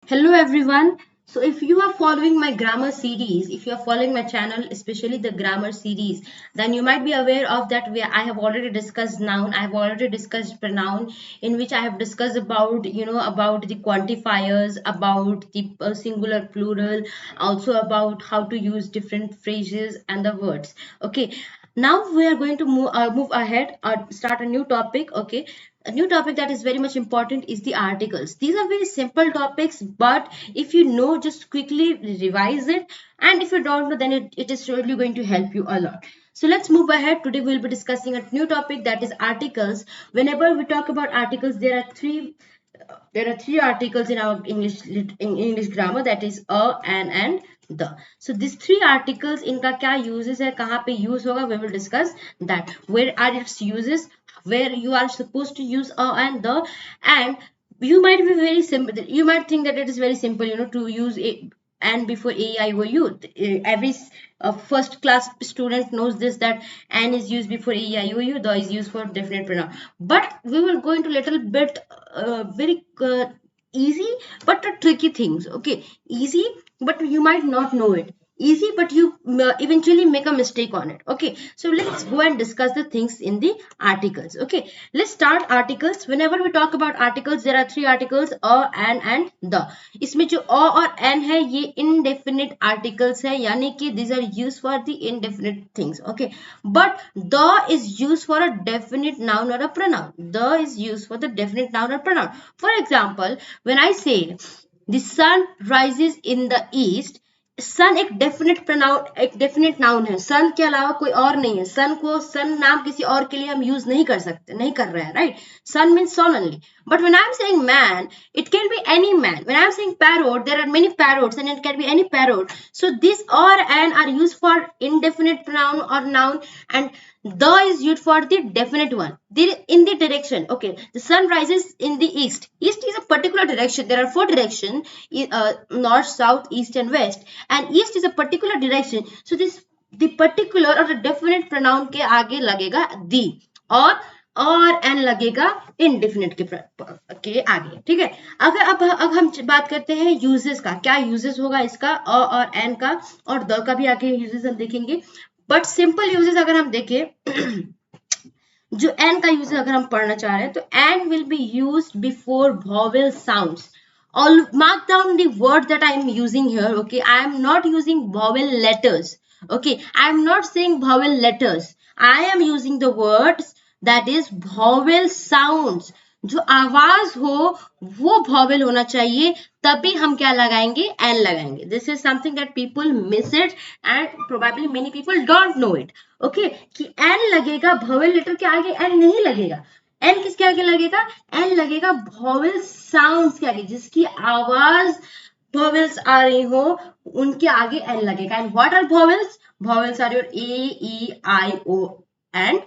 Hello everyone. So if you are following my grammar series, if you are following my channel, especially the grammar series, then you might be aware of that where I have already discussed noun, I have already discussed pronoun, in which I have discussed about the quantifiers, about the singular plural, also about how to use different phrases and the words. Okay. Now we are going to move ahead or start a new topic. Okay, a new topic that is very much important is the articles. These are very simple topics, but if you know, just quickly revise it, and if you don't know, then it is surely going to help you a lot. So let's move ahead. Today we'll be discussing a new topic, that is articles. Whenever we talk about articles, there are three articles in our English grammar, that is a, an, and the. So these three articles, इनका क्या uses है, कहाँ पे use होगा, we will discuss that. Where are its uses, where you are supposed to use a and the. And you might be very simple, you might think that it is very simple, to use a and before a, I, o, u. Every first class student knows this, that and is used before a, I, o, u, the is used for definite pronoun. But we will go into little bit very easy but tricky things. Okay, easy but you might not know it, easy but you eventually make a mistake on it. Okay, so let's go and discuss the things in the articles. Okay, let's start articles. Whenever we talk about articles, there are three articles, a, an and the. इसमें जो a और an है, ये indefinite articles है, यानी कि these are used for the indefinite things. Okay, but the is used for a definite noun or a pronoun. The is used for the definite noun or pronoun. For example, when I say the sun rises in the east, सन एक definite pronoun, एक definite noun है. सन के अलावा कोई और नहीं है. सन को सन नाम किसी और के लिए हम यूज नहीं कर सकते, नहीं कर रहे हैं, right. Sun means sun only. But when I'm saying man, it can be any man. When I'm saying parrot, there are many parrots and it can be any parrot. So this or an are used for indefinite pronoun or noun, and the is used for the definite one. In the direction. Okay, the sun rises in the east. East is a particular direction. There are four directions: north, south, east, and west. And east is a particular direction. So this the particular or the definite pronoun के आगे लगेगा the, और an लगेगा indefinite के आगे. ठीक है. अगर अब हम बात करते हैं यूजेस का. क्या यूजेस होगा इसका, अ और एन का, और द का भी आगे यूजेस हम देखेंगे. बट सिंपल यूजेस अगर हम देखें जो एन का यूज अगर हम पढ़ना चाह रहे हैं, तो an will be use before vowel sounds. All mark down the word that I am using here. Okay, I am not using vowel letters. Okay, I am not saying vowel letters. I am using the words that is vowel sounds. जो आवाज हो वो vowel होना चाहिए, तभी हम क्या लगाएंगे, एन लगाएंगे. This is something that people miss it and probably many people don't know it. Okay, कि एन लगेगा vowel लेटर के आगे, एन नहीं लगेगा. एन किसके आगे लगेगा, एन लगेगा vowel sounds के आगे, जिसकी आवाज vowels आ रही हो उनके आगे एन लगेगा. And what are vowels? Vowels are your a, e, I, o and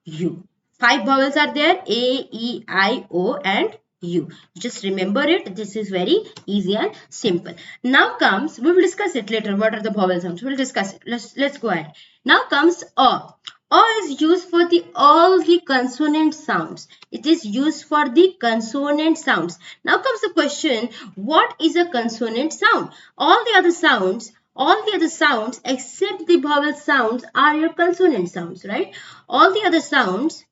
u. Five vowels are there: a, e, I, o and u. Just remember it. This is very easy and simple. Now comes, we will discuss it later, what are the vowel sounds. We'll discuss it. Let's go ahead. Now comes a. A is used for the all the consonant sounds. It is used for the consonant sounds. Now comes the question, what is a consonant sound? All the other sounds except the vowel sounds are your consonant sounds, right? All the other sounds,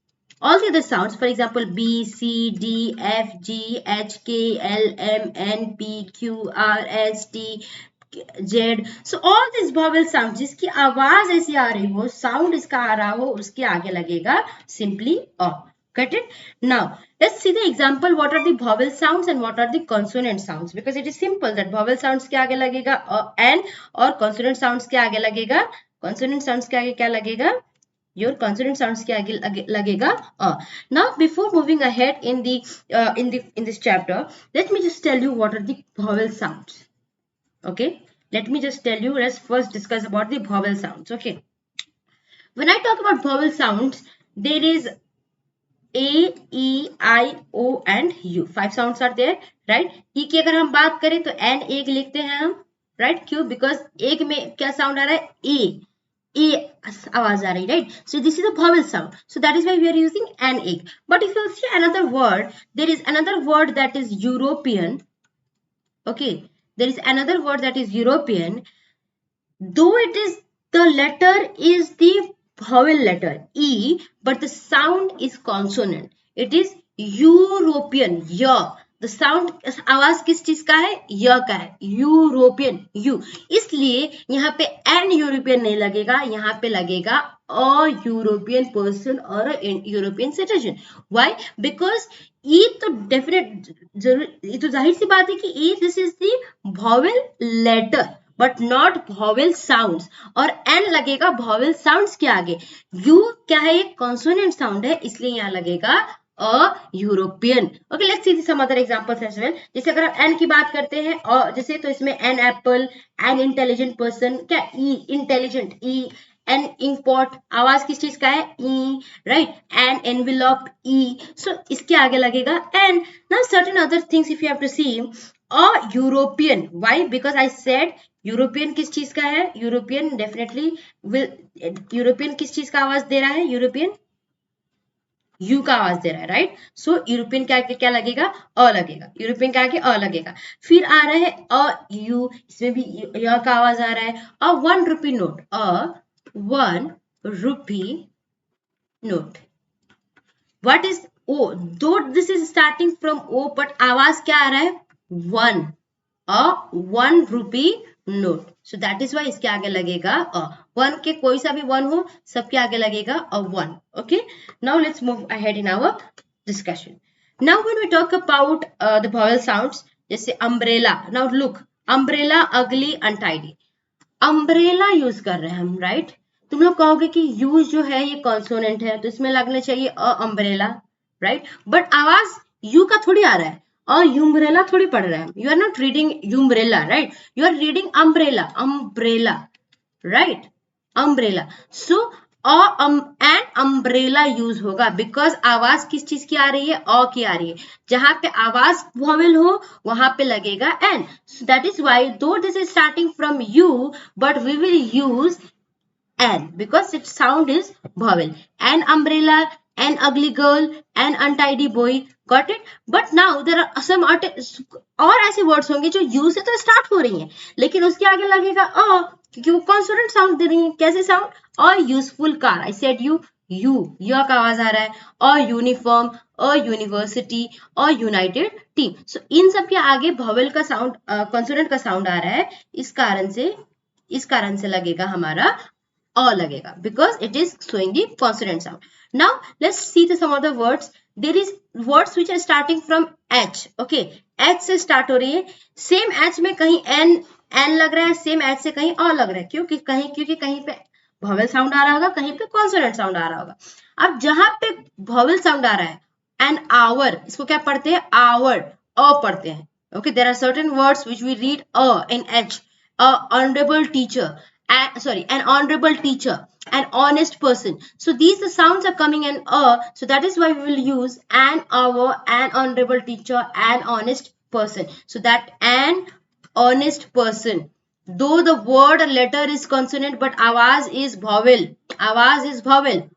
for example, B, C, D, F, G, H, K, L, M, N, P, Q, R, S, T, Z. So all these vowel sounds, जिसकी आवाज ऐसी आ रही हो, sound इसका आ रहा हो, उसके आगे लगेगा simply a. Got it? Now, let's see the example. What are the vowel sounds and what are the consonant sounds? Because it is simple that vowel sounds के आगे लगेगा n, और consonant sounds के आगे लगेगा, consonant sounds के आगे क्या लगेगा, your consonant sounds के आगे लगेगा a. Now, before moving ahead in this chapter, let me just tell you what are the vowel sounds. Okay, let me just tell you. Let's first discuss about the vowel sounds. Okay, when I talk about vowel sounds, there is a, e, I, o and u. Five sounds are there, right? E की अगर हम बात करें तो n एक लिखते हैं हम, right? क्यों? Because एक में क्या sound आ रहा है, a आवाज आ रही, right? So this is a vowel sound. So that is why we are using an egg. But if you see another word, there is another word that is European. Okay, there is another word that is European. Though it is, the letter is the vowel letter E, but the sound is consonant. It is European. य, the sound, आवाज किस चीज का है? य का है. European, you. इसलिए यहाँ पे एन यूरोपियन नहीं लगेगा, यहाँ पे लगेगा अ यूरोपियन पर्सन और यूरोपियन सिटीजन. व्हाई? बिकॉज ई तो डेफिनेट जरूर, ये तो जाहिर सी बात है कि E this is the vowel letter but not vowel sounds. और एन लगेगा वॉवेल साउंड्स के आगे. यू क्या है? एक कॉन्सोनेंट साउंड है, इसलिए यहाँ लगेगा a European. Okay, let's see some other examples as well. जैसे अगर आप एन की बात करते हैं और जैसे, तो इसमें an apple, an intelligent person, क्या E intelligent, E. An inkpot, आवाज किस चीज का है? E, right. An envelope, E. So इसके आगे लगेगा an. Now certain other things if you have to see. A European, why? Because I said European किस चीज का है? यूरोपियन डेफिनेटली विल, यूरोपियन किस चीज का आवाज दे रहा है? यूरोपियन यू का आवाज दे रहा है, राइट. सो यूरोपियन के आगे क्या लगेगा? अ लगेगा. यूरोपियन के आगे अ लगेगा. फिर आ रहा है अ यू, इसमें भी य का आवाज आ रहा है. A 1 rupee note, a 1 rupee note. What is O? Though this is starting from O, but आवाज क्या आ रहा है? 1. A 1 rupee note. So that is why इसके आगे लगेगा अ. 1 के कोई सा भी 1 हो, सबके आगे लगेगा a 1. Okay, now let's move ahead in our discussion. Now when we talk about the vowel sounds, जैसे umbrella. Now look, umbrella, ugly, untidy. Umbrella use कर रहे हैं हम, राइट. तुम लोग कहोगे कि यूज जो है ये कॉन्सोनेंट है, तो इसमें लगना चाहिए अ अम्ब्रेला, राइट. बट आवाज यू का थोड़ी आ रहा है, और यूम्ब्रेला थोड़ी पढ़ रहे हैं. You are not reading umbrella, right. You are reading umbrella, umbrella, right. Umbrella. So and umbrella use होगा बिकॉज आवाज किस चीज की आ रही है? अ की आ रही है. जहां पे आवाज वॉवेल हो वहां पे लगेगा an. So that is why though this is starting from U, but we will use N because its sound is vowel. An umbrella, an ugly girl, an untidy boy. Got it? But now there are some और ऐसे words होंगे जो you से तो start हो रही हैं, लेकिन उसके आगे लगेगा अ, क्योंकि वो कॉन्सोनेंट साउंड दे रही है. कैसे sound? A useful car. I said U, U का आवाज आ रहा है. A uniform, a university, a united team. So इन सब के आगे वॉवेल का साउंड, कॉन्सोनेंट का साउंड आ रहा है. इस कारण से लगेगा हमारा अ लगेगा because it is showing the consonant sound. Now let's see some other words. There is words which are starting from H. Okay, H से start हो रही है. Same H में कहीं N लग रहा है, same H से कहीं अ लग रहा है. क्योंकि कहीं पे vowel sound आ रहा होगा, कहीं पे consonant sound आ रहा होगा. अब जहां पे vowel sound आ रहा है, an hour, इसको क्या पढ़ते हैं? hour, अ पढ़ते हैं. Okay, there are certain words which we read in H. Honorable teacher, an honorable teacher, an honest person. So these the sounds are coming in so that is why we will use an hour, an honorable teacher, an honest person. So that an honest person, though the word or letter is consonant but awaz is vowel.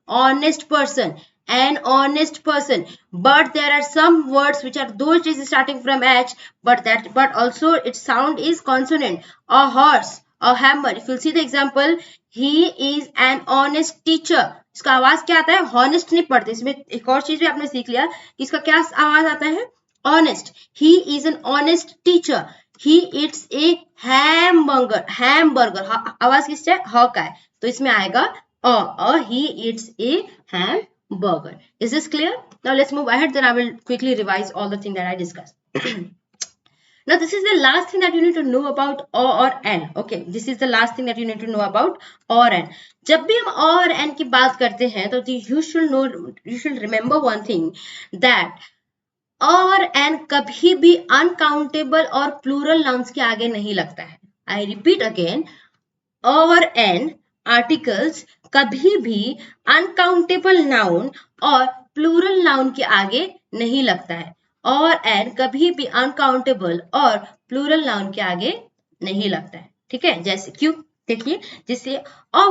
Honest person, an honest person. But there are some words which are those days starting from H, but also its sound is consonant. A horse, a hammer. If you see the example, he is an honest teacher. इसका आवाज क्या आता है? honest नहीं पढ़ते. इसमें एक और चीज भी आपने सीख लिया कि इसका क्या आवाज आता है? honest. He is an honest teacher. He eats a hamburger. आवाज किससे है? ह का है, तो इसमें आएगा he eats a hamburger. Is this clear? Now let's move ahead. Then I will quickly revise all the things that I discussed. Now this is the last thing that you need to know about o or n. Okay, this is the last thing that you need to know about o or n. जब भी हम o और n की बात करते हैं तो you should remember one thing, that o और n कभी भी अनकाउंटेबल और प्लूरल नाउन्स के आगे नहीं लगता है. I repeat again, o और n आर्टिकल्स कभी भी अनकाउंटेबल नाउन और प्लूरल नाउन के आगे नहीं लगता है. और एन कभी भी अनकाउंटेबल और प्लूरल नाउन के आगे नहीं लगता है. ठीक है, जैसे क्यों? देखिए, जैसे अ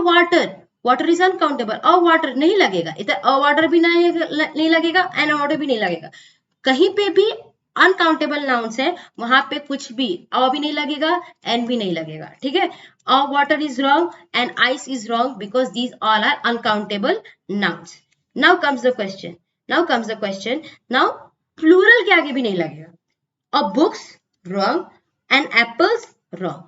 water is uncountable. A water नहीं लगेगा, इधर अ वाटर भी नहीं लगेगा, एन वाटर भी नहीं लगेगा. कहीं पे भी अनकाउंटेबल नाउन्स है वहां पे कुछ भी अ भी नहीं लगेगा एन भी नहीं लगेगा, ठीक है। A water is wrong and ice is wrong because these all are uncountable nouns. Now comes the question, now plural के आगे भी नहीं लगेगा। A books wrong and apples wrong.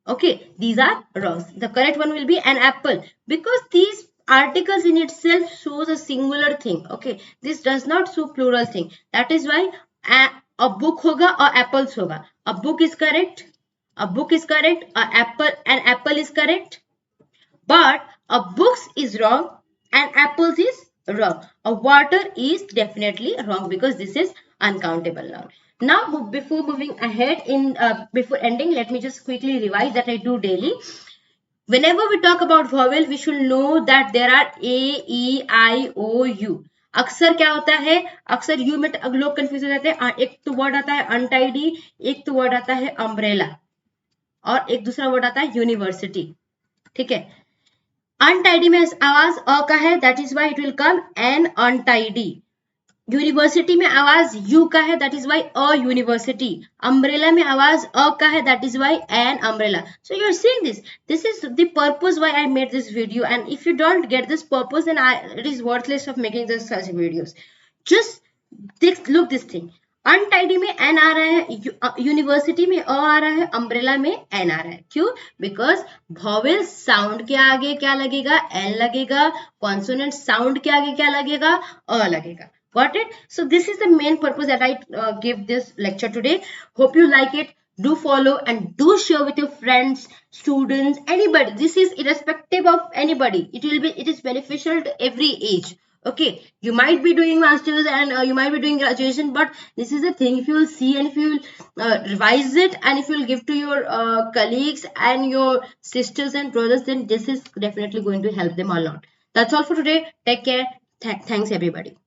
Okay, these are wrong. The correct one will be an apple because these articles in itself shows a singular thing. Okay, this does not show plural thing. That is why a book hoga or apples hoga. A book is correct, a book is correct, an apple is correct, but a books is wrong and apples is wrong. A water is definitely wrong because this is uncountable noun. Now before moving ahead before ending, let me just quickly revise that I do daily. Whenever we talk about vowel, we should know that there are a, e, I, o, u. अक्सर क्या होता है, अक्सर you में लोग confuse हो जाते हैं। एक तो वर्ड आता है अनटाइडी, एक तो वर्ड आता है अम्ब्रेला, और एक दूसरा वर्ड आता है यूनिवर्सिटी, ठीक है। अनटाइडी में आवाज अ का है, that is why it will come an untidy. University में आवाज यू का है, that is why a university. Umbrella में आवाज अ का है, that is why an umbrella. So you are seeing this is the purpose why I made this video, and if you don't get this purpose then it is worthless of making this such videos. Just look this thing, untidy में N आ रहा है, university में अ आ रहा है, umbrella में N आ रहा है। क्यों? बिकॉज वॉवेल साउंड के आगे क्या लगेगा, एन लगेगा। कॉन्सोनेंट साउंड के आगे क्या लगेगा, अ लगेगा। Got it? So this is the main purpose that I give this lecture today. Hope you like it. Do follow and do share with your friends, students, anybody. This is irrespective of anybody. It is beneficial to every age. Okay, you might be doing masters and you might be doing graduation, but this is the thing. If you will see and if you will revise it and if you will give to your colleagues and your sisters and brothers, then this is definitely going to help them a lot. That's all for today. Take care. Thanks everybody.